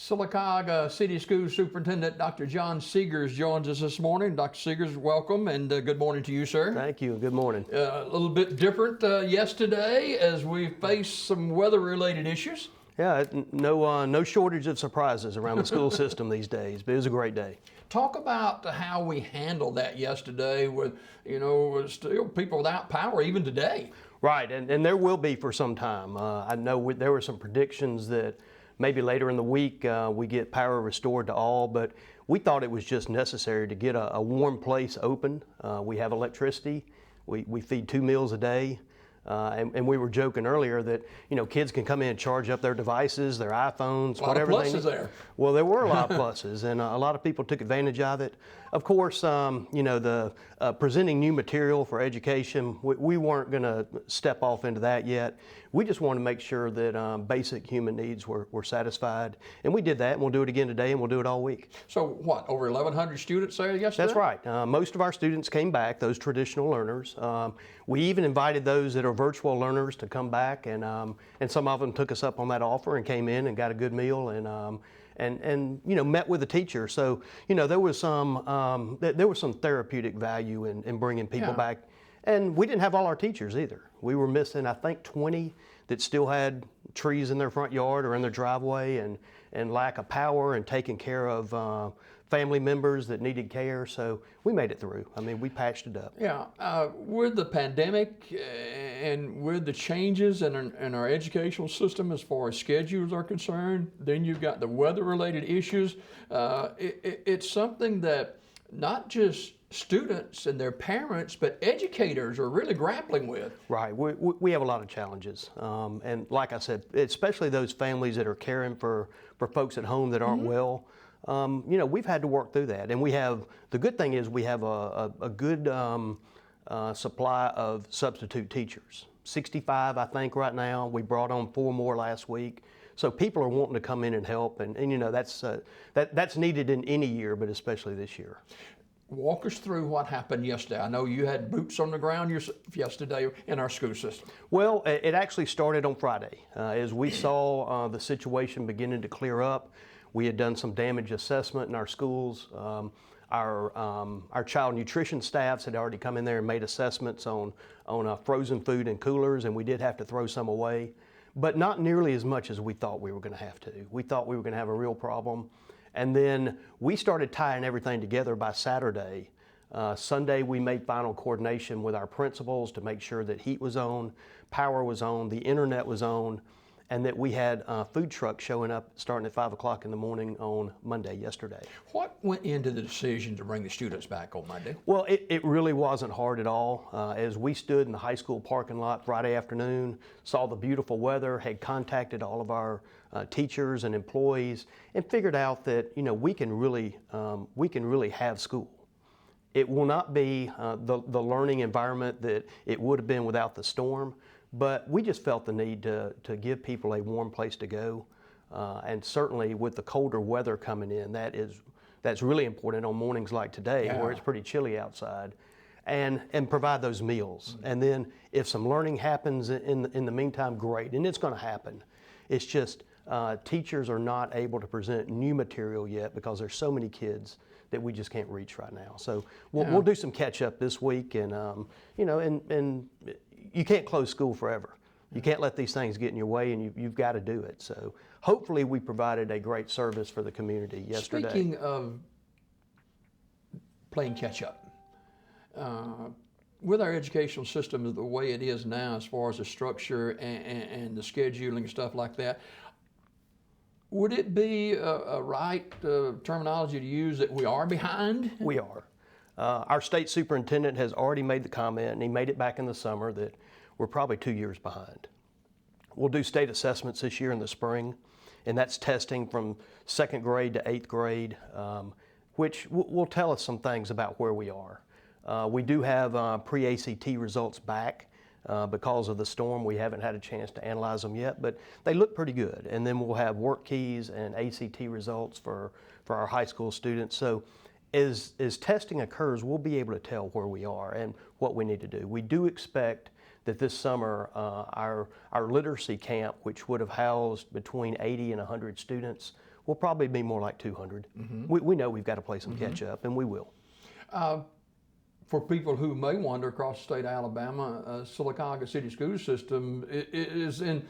Sylacauga City Schools Superintendent Dr. John Segars joins us this morning. Dr. Segars, welcome, and good morning to you, sir. Thank you. Good morning. A little bit different yesterday as we face some weather-related issues. Yeah, no shortage of surprises around the school system these days, but it was a great day. Talk about how we handled that yesterday with, still people without power even today. Right, and there will be for some time. I know there were some predictions that maybe later in the week we get power restored to all, but we thought it was just necessary to get a warm place open. We have electricity. We feed 2 meals a day. And we were joking earlier that, kids can come in and charge up their devices, their iPhones, whatever they need. A lot of pluses there. Well, there were a lot of pluses, and a lot of people took advantage of it. Of course, the presenting new material for education, we weren't going to step off into that yet. We just wanted to make sure that basic human needs were satisfied. And we did that, and we'll do it again today, and we'll do it all week. So what, over 1,100 students there yesterday? That's right. Most of our students came back, those traditional learners. We even invited those that are virtual learners to come back, and some of them took us up on that offer and came in and got a good meal and met with the teacher. So there was some therapeutic value in bringing people back. And we didn't have all our teachers either. We were missing, I think, 20 that still had trees in their front yard or in their driveway and lack of power and taking care of family members that needed care. So we made it through. I mean, we patched it up. Yeah, with the pandemic and with the changes in our educational system as far as schedules are concerned, then you've got the weather-related issues. It's something that not just students and their parents, but educators are really grappling with. Right, we have a lot of challenges. And like I said, especially those families that are caring for folks at home that aren't well. We've had to work through that. And the good thing is we have a good supply of substitute teachers. 65, I think, right now. We brought on 4 more last week. So people are wanting to come in and help. And that's needed in any year, but especially this year. Walk us through what happened yesterday. I know you had boots on the ground yesterday in our school system. Well, it actually started on Friday. As we saw the situation beginning to clear up, we had done some damage assessment in our schools. Our child nutrition staffs had already come in there and made assessments on frozen food and coolers, and we did have to throw some away, but not nearly as much as we thought we were going to have to. We thought we were going to have a real problem. And then we started tying everything together by Saturday. Sunday, we made final coordination with our principals to make sure that heat was on, power was on, the internet was on, and that we had food trucks showing up starting at 5 o'clock in the morning on Monday, yesterday. What went into the decision to bring the students back on Monday? Well, it really wasn't hard at all. As we stood in the high school parking lot Friday afternoon, saw the beautiful weather, had contacted all of our teachers and employees, and figured out that we can really have school. It will not be the learning environment that it would have been without the storm, but we just felt the need to give people a warm place to go, and certainly with the colder weather coming in, that's really important on mornings like today where it's pretty chilly outside, and provide those meals. And then if some learning happens in the meantime, great, and it's going to happen. It's just teachers are not able to present new material yet because there's so many kids that we just can't reach right now. So we'll do some catch up this week, and and you can't close school forever. You can't let these things get in your way, and you've got to do it. So hopefully we provided a great service for the community yesterday. Speaking of playing catch up, with our educational system the way it is now as far as the structure and the scheduling and stuff like that, would it be a right terminology to use that we are behind? We are. Our state superintendent has already made the comment, and he made it back in the summer, that we're probably 2 years behind. We'll do state assessments this year in the spring, and that's testing from 2nd grade to 8th grade, which will tell us some things about where we are. We do have pre-ACT results back. Because of the storm, we haven't had a chance to analyze them yet, but they look pretty good. And then we'll have work keys and ACT results for our high school students. So as testing occurs, we'll be able to tell where we are and what we need to do. We do expect that this summer our literacy camp, which would have housed between 80 and 100 students, we'll probably be more like 200. We know we've got to play some catch up, and we will. For people who may wonder, across the state of Alabama, Sylacauga City Schools system is in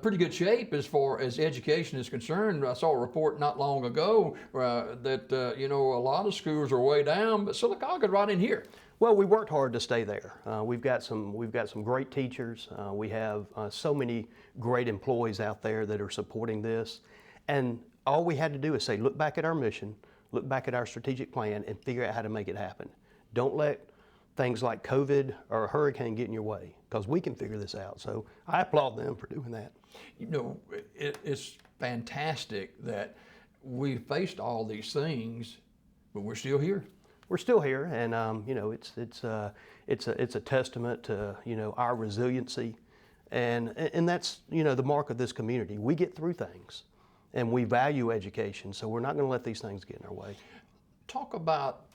pretty good shape as far as education is concerned. I saw a report not long ago that a lot of schools are way down, but Sylacauga's right in here. Well, we worked hard to stay there. We've got some great teachers. We have so many great employees out there that are supporting this, and all we had to do is say, look back at our mission, look back at our strategic plan, and figure out how to make it happen. Don't let things like COVID or a hurricane get in your way, because we can figure this out. So I applaud them for doing that. It's fantastic that we faced all these things, but we're still here. We're still here, and it's a testament to our resiliency, and that's the mark of this community. We get through things, and we value education, so we're not going to let these things get in our way. Talk about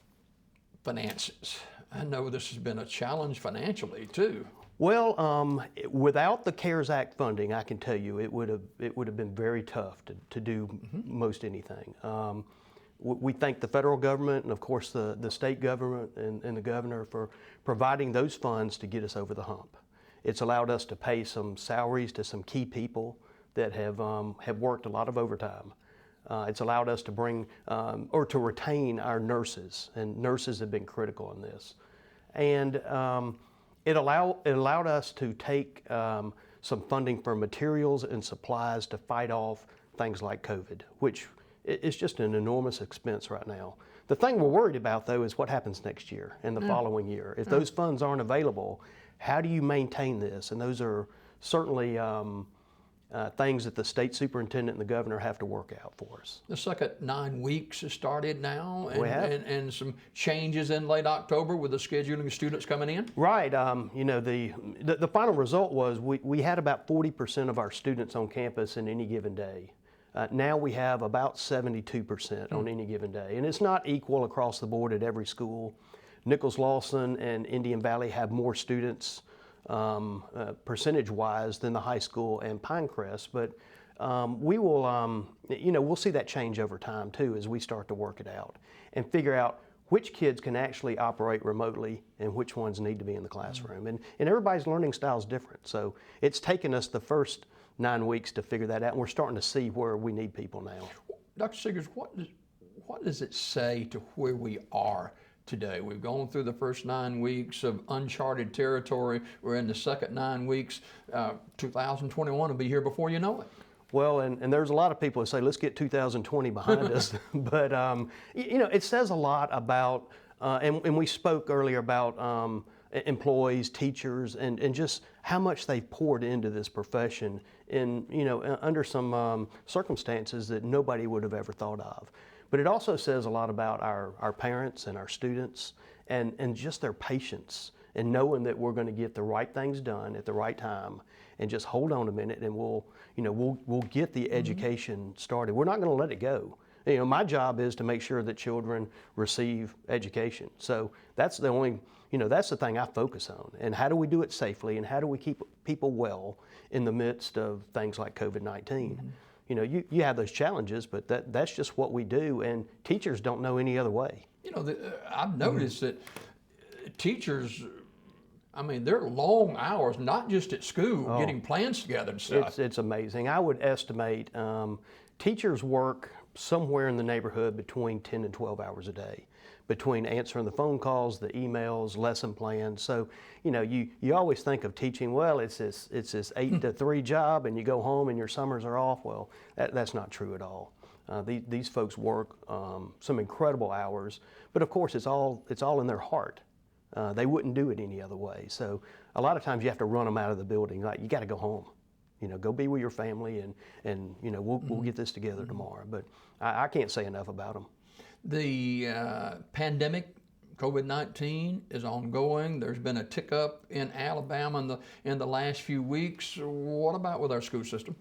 finances. I know this has been a challenge financially too. Well, without the CARES Act funding, I can tell you it would have been very tough to do most anything. We thank the federal government and, of course, the state government and the governor for providing those funds to get us over the hump. It's allowed us to pay some salaries to some key people that have worked a lot of overtime. It's allowed us to bring or to retain our nurses, and nurses have been critical in this. And it allowed us to take some funding for materials and supplies to fight off things like COVID, which is just an enormous expense right now. The thing we're worried about, though, is what happens next year and the following year. If those funds aren't available, how do you maintain this? And those are certainly things that the state superintendent and the governor have to work out for us. The second 9 weeks has started now, We have. and some changes in late October with the scheduling of students coming in. Right. The final result was we had about 40% of our students on campus in any given day. Now we have about 72% on any given day, and it's not equal across the board at every school. Nichols-Lawson and Indian Valley have more students percentage-wise than the high school and Pinecrest, but we will, we'll see that change over time too as we start to work it out and figure out which kids can actually operate remotely and which ones need to be in the classroom. And everybody's learning style is different, so it's taken us the first 9 weeks to figure that out, and we're starting to see where we need people now. Dr. Segars, what does it say to where we are today? We've gone through the first 9 weeks of uncharted territory. We're in the second 9 weeks. 2021 will be here before you know it. Well, and there's a lot of people that say, let's get 2020 behind us. But, it says a lot about, and we spoke earlier about employees, teachers, and just how much they've poured into this profession in, under some circumstances that nobody would have ever thought of. But it also says a lot about our parents and our students and just their patience and knowing that we're going to get the right things done at the right time and just hold on a minute and we'll get the education started. We're not going to let it go. My job is to make sure that children receive education. So that's the only, that's the thing I focus on. And how do we do it safely, and how do we keep people well in the midst of things like COVID-19? You have those challenges, but that's just what we do, and teachers don't know any other way. I've noticed that teachers, they're long hours, not just at school, getting plans together and stuff. It's amazing. I would estimate teachers work somewhere in the neighborhood between 10 and 12 hours a day, between answering the phone calls, the emails, lesson plans. So, you always think of teaching, well, it's this 8 to 3 job and you go home and your summers are off. Well, that's not true at all. These folks work some incredible hours, but of course it's all in their heart. They wouldn't do it any other way. So a lot of times you have to run them out of the building. Like, you got to go home. Go be with your family, and we'll get this together tomorrow. But I can't say enough about them. The pandemic, COVID-19, is ongoing. There's been a tick up in Alabama in the last few weeks. What about with our school system?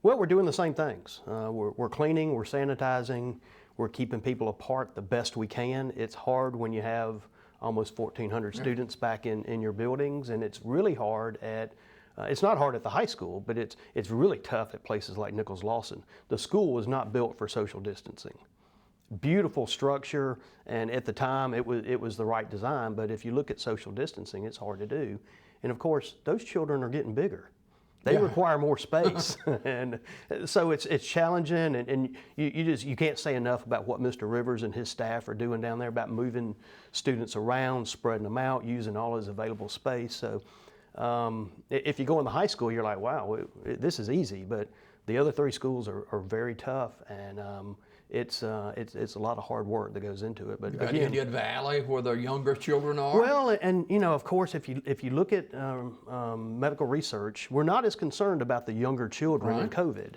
Well, we're doing the same things. We're cleaning, we're sanitizing, we're keeping people apart the best we can. It's hard when you have almost 1,400 students back in your buildings, and it's really hard at It's not hard at the high school, but it's really tough at places like Nichols Lawson. The school was not built for social distancing. Beautiful structure, and at the time it was the right design, but if you look at social distancing, it's hard to do. And of course, those children are getting bigger. They require more space, and so it's challenging. And you can't say enough about what Mr. Rivers and his staff are doing down there about moving students around, spreading them out, using all his available space. So if you go in the high school, you're like, wow, this is easy. But the other three schools are very tough, and it's a lot of hard work that goes into it. But you got again, Indian Valley where the younger children are. well, and of course, if you look at medical research, we're not as concerned about the younger children in COVID.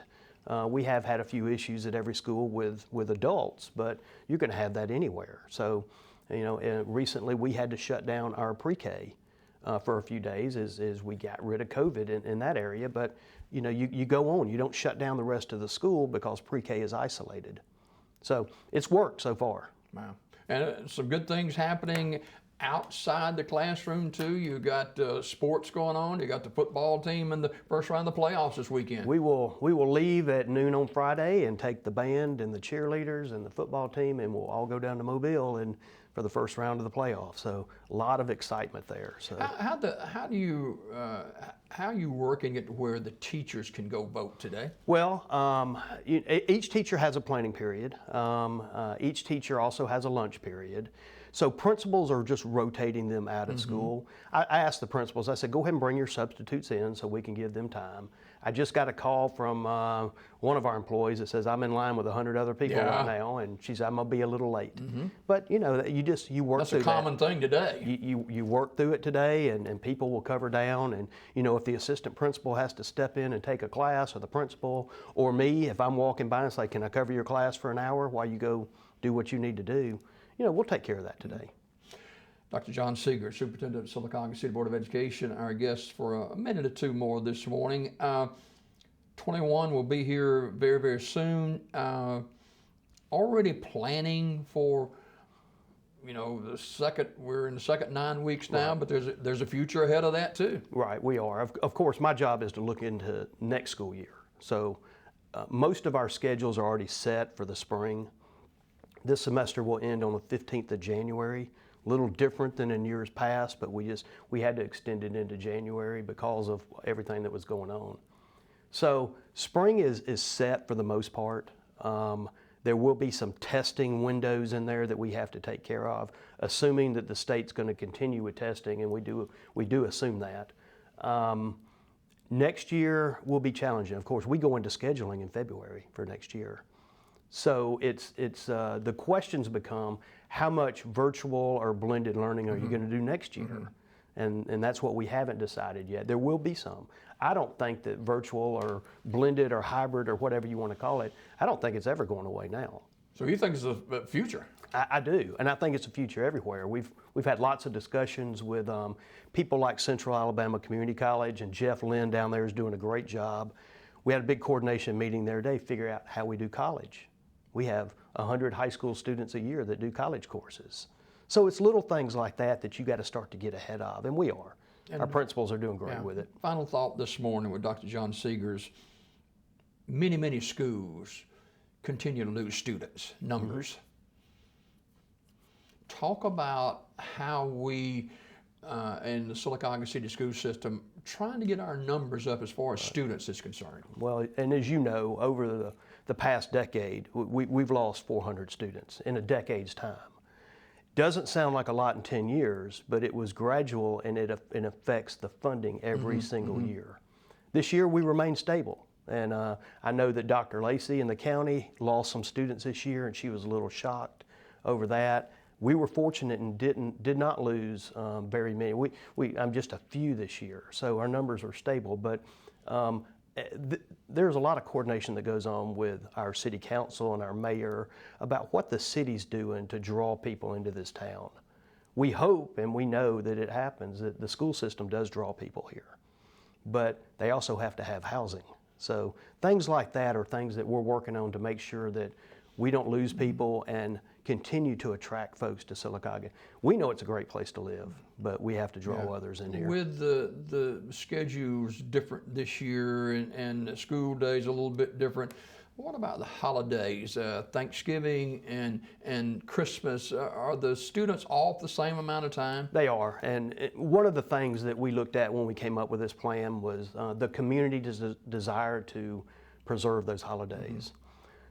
We have had a few issues at every school with adults, but you're going to have that anywhere. So, recently we had to shut down our pre-K for a few days as we got rid of COVID in that area. But you go on. You don't shut down the rest of the school because pre-K is isolated. So it's worked so far. Wow. And some good things happening outside the classroom too. You got sports going on. You got the football team in the first round of the playoffs this weekend. We will leave at noon on Friday and take the band and the cheerleaders and the football team, and we'll all go down to Mobile and for the first round of the playoffs. So a lot of excitement there. So how are you working it where the teachers can go vote today? Well, each teacher has a planning period. Each teacher also has a lunch period. So principals are just rotating them out of school. I asked the principals, I said, go ahead and bring your substitutes in so we can give them time. I just got a call from one of our employees that says, I'm in line with 100 other people right now, and she said, I'm gonna be a little late. But you work through that. That's a common thing today. You work through it today, and people will cover down. And if the assistant principal has to step in and take a class, or the principal, or me, if I'm walking by and say, can I cover your class for an hour while you go do what you need to do, we'll take care of that today. Dr. John Segars, Superintendent of Sylacauga City Board of Education, our guest for a minute or two more this morning. 21 will be here very, very soon. Already planning for, we're in the second 9 weeks now, but there's a future ahead of that too. Right, we are. Of course, my job is to look into next school year. So most of our schedules are already set for the spring. This semester will end on the 15th of January. A little different than in years past, but we had to extend it into January because of everything that was going on. So spring is set for the most part. There will be some testing windows in there that we have to take care of, assuming that the state's going to continue with testing, and we do assume that. Next year will be challenging. Of course, we go into scheduling in February for next year. So it's the questions become, how much virtual or blended learning are you going to do next year? And that's what we haven't decided yet. There will be some. I don't think that virtual or blended or hybrid or whatever you want to call it, I don't think it's ever going away now. So you think it's the future? I do, and I think it's a future everywhere. We've had lots of discussions with people like Central Alabama Community College, and Jeff Lynn down there is doing a great job. We had a big coordination meeting the other day to figure out how we do college. We have 100 high school students a year that do college courses. So it's little things like that you got to start to get ahead of, and we are. And our principals are doing great with it. Final thought this morning with Dr. John Segars. Many, many schools continue to lose students, numbers. Talk about how we, in the Sylacauga City School System, trying to get our numbers up as far as students is concerned. Well, and as you know, over the past decade, we've lost 400 students in a decade's time. Doesn't sound like a lot in 10 years, but it was gradual, and it affects the funding every single year. This year we remain stable, and I know that Dr. Lacey in the county lost some students this year, and she was a little shocked over that. We were fortunate and did not lose very many. I'm just a few this year, so our numbers are stable. But there's a lot of coordination that goes on with our city council and our mayor about what the city's doing to draw people into this town. We hope and we know that it happens, that the school system does draw people here, but they also have to have housing. So things like that are things that we're working on to make sure that we don't lose people and continue to attract folks to Sylacauga. We know it's a great place to live, but we have to draw others in here. With the schedules different this year and the school days a little bit different, what about the holidays, Thanksgiving and Christmas? Are the students off the same amount of time? They are, and one of the things that we looked at when we came up with this plan was the community's desire to preserve those holidays.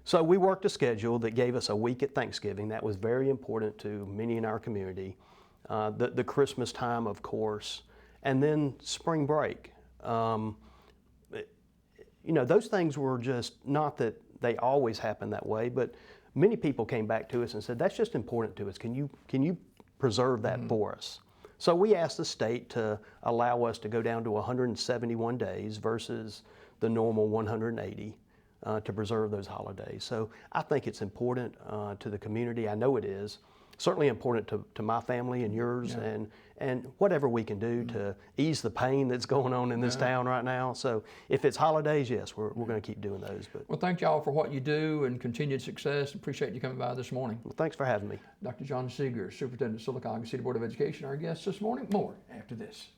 So we worked a schedule that gave us a week at Thanksgiving. That was very important to many in our community. The Christmas time, of course, and then spring break. You know, those things were just, not that they always happen that way, but many people came back to us and said, that's just important to us. Can you preserve that for us? So we asked the state to allow us to go down to 171 days versus the normal 180 to preserve those holidays. So I think it's important to the community. I know it is. Certainly important to my family and yours, and whatever we can do to ease the pain that's going on in this town right now. So if it's holidays, yes, we're going to keep doing those. But Well, thank y'all for what you do and continued success. Appreciate you coming by this morning. well, thanks for having me. Dr. John Segars, Superintendent of Sylacauga City Board of Education, our guest this morning. More after this.